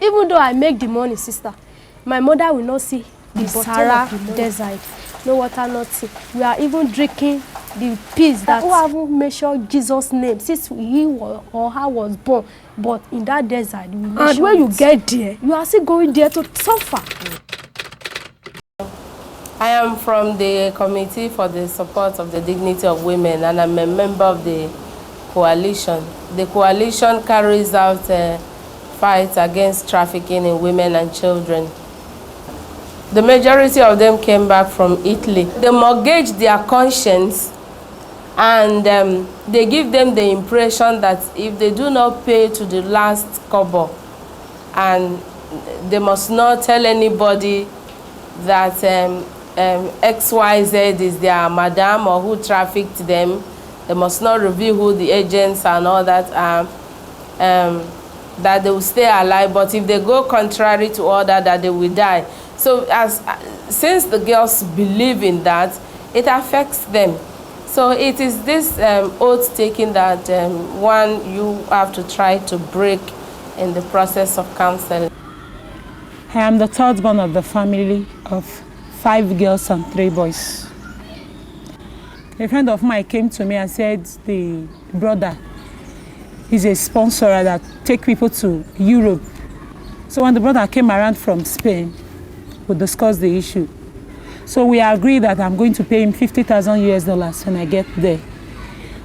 Even though I make the money, sister, my mother will not see the Sahara desert. No water, nothing. We are even drinking the peace that who haven't mentioned Jesus' name since he or her was born. But in that desert, we mention and when you get there, you are still going there to suffer. I am from the Committee for the Support of the Dignity of Women, and I'm a member of the coalition. The coalition carries out a fight against trafficking in women and children. The majority of them came back from Italy. They mortgage their conscience, and they give them the impression that if they do not pay to the last kobo, and they must not tell anybody that XYZ is their madam or who trafficked them. They must not reveal who the agents and all that are, that they will stay alive. But if they go contrary to order, that they will die. So since the girls believe in that, it affects them. So it is this oath taking that one you have to try to break in the process of counseling. I am the third born of the family of 5 girls and 3 boys. A friend of mine came to me and said the brother is a sponsor that take people to Europe. So when the brother came around from Spain, we discussed the issue. So we agreed that I'm going to pay him $50,000 when I get there.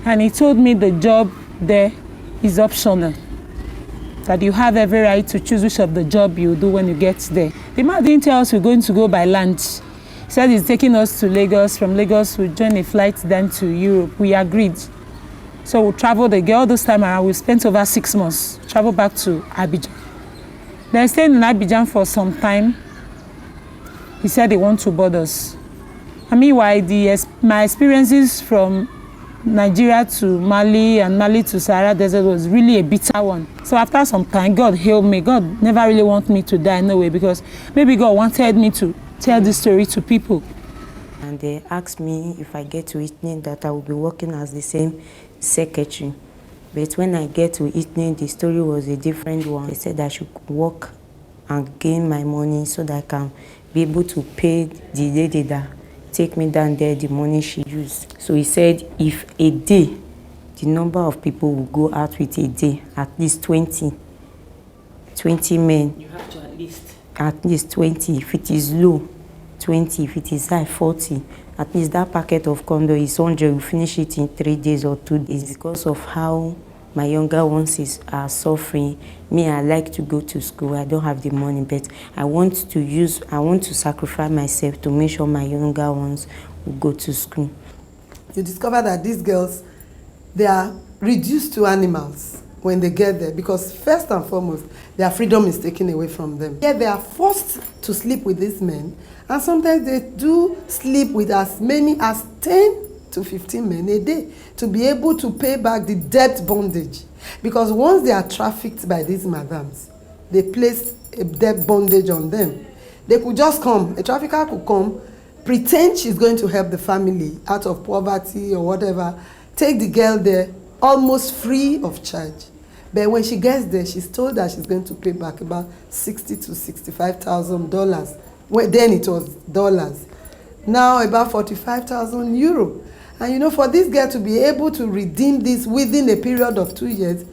And he told me the job there is optional, that you have every right to choose which of the job you do when you get there. The man didn't tell us we're going to go by land. He said he's taking us to Lagos. From Lagos, we'll join a flight then to Europe. We agreed. So we traveled again. All this time around, we spent over 6 months, traveled back to Abidjan. Then stayed in Abidjan for some time. He said he wants to board us. And meanwhile, my experiences from Nigeria to Mali and Mali to Sahara Desert was really a bitter one. So after some time, God healed me. God never really wanted me to die in a way, because maybe God wanted me to tell this story to people. And they asked me if I get to Italy that I will be working as the same secretary. But when I get to Italy, the story was a different one. They said I should work and gain my money so that I can be able to pay the lady that take me down there the money she used. So he said if a day, the number of people will go out with a day, at least 20 men. You have to at least 20. If it is low, 20. If it is high, 40. At least that packet of condo is 100. We'll finish it in 3 days or 2 days. Because of how my younger ones are suffering. Me, I like to go to school. I don't have the money, but I want to sacrifice myself to make sure my younger ones will go to school. You discover that these girls, they are reduced to animals when they get there, because first and foremost, their freedom is taken away from them. Yet they are forced to sleep with these men, and sometimes they do sleep with as many as 10 to 15 men a day to be able to pay back the debt bondage. Because once they are trafficked by these madams, they place a debt bondage on them. They could just come, a trafficker could come, pretend she's going to help the family out of poverty or whatever, take the girl there almost free of charge. But when she gets there, she's told that she's going to pay back about $60,000 to $65,000. Well, then it was dollars. Now about 45,000 euro. And you know, for this girl to be able to redeem this within a period of 2 years,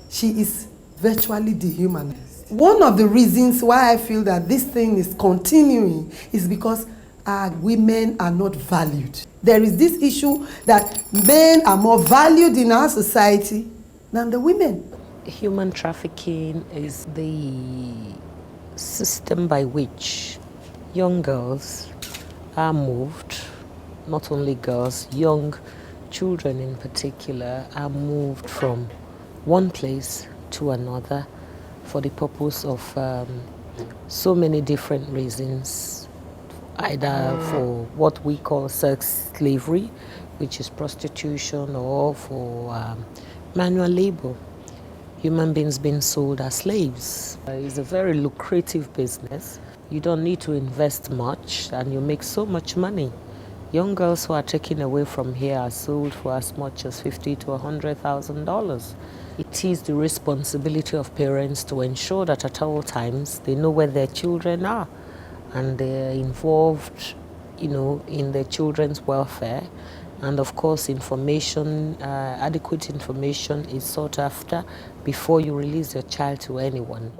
she is virtually dehumanized. One of the reasons why I feel that this thing is continuing is because our women are not valued. There is this issue that men are more valued in our society than the women. Human trafficking is the system by which young girls are moved. Not only girls, young children in particular are moved from one place to another for the purpose of so many different reasons, either for what we call sex slavery, which is prostitution, or for manual labor. Human beings being sold as slaves. It's a very lucrative business. You don't need to invest much and you make so much money. Young girls who are taken away from here are sold for as much as $50,000 to $100,000. It is the responsibility of parents to ensure that at all times they know where their children are and they're involved, in their children's welfare. And of course, adequate information is sought after before you release your child to anyone.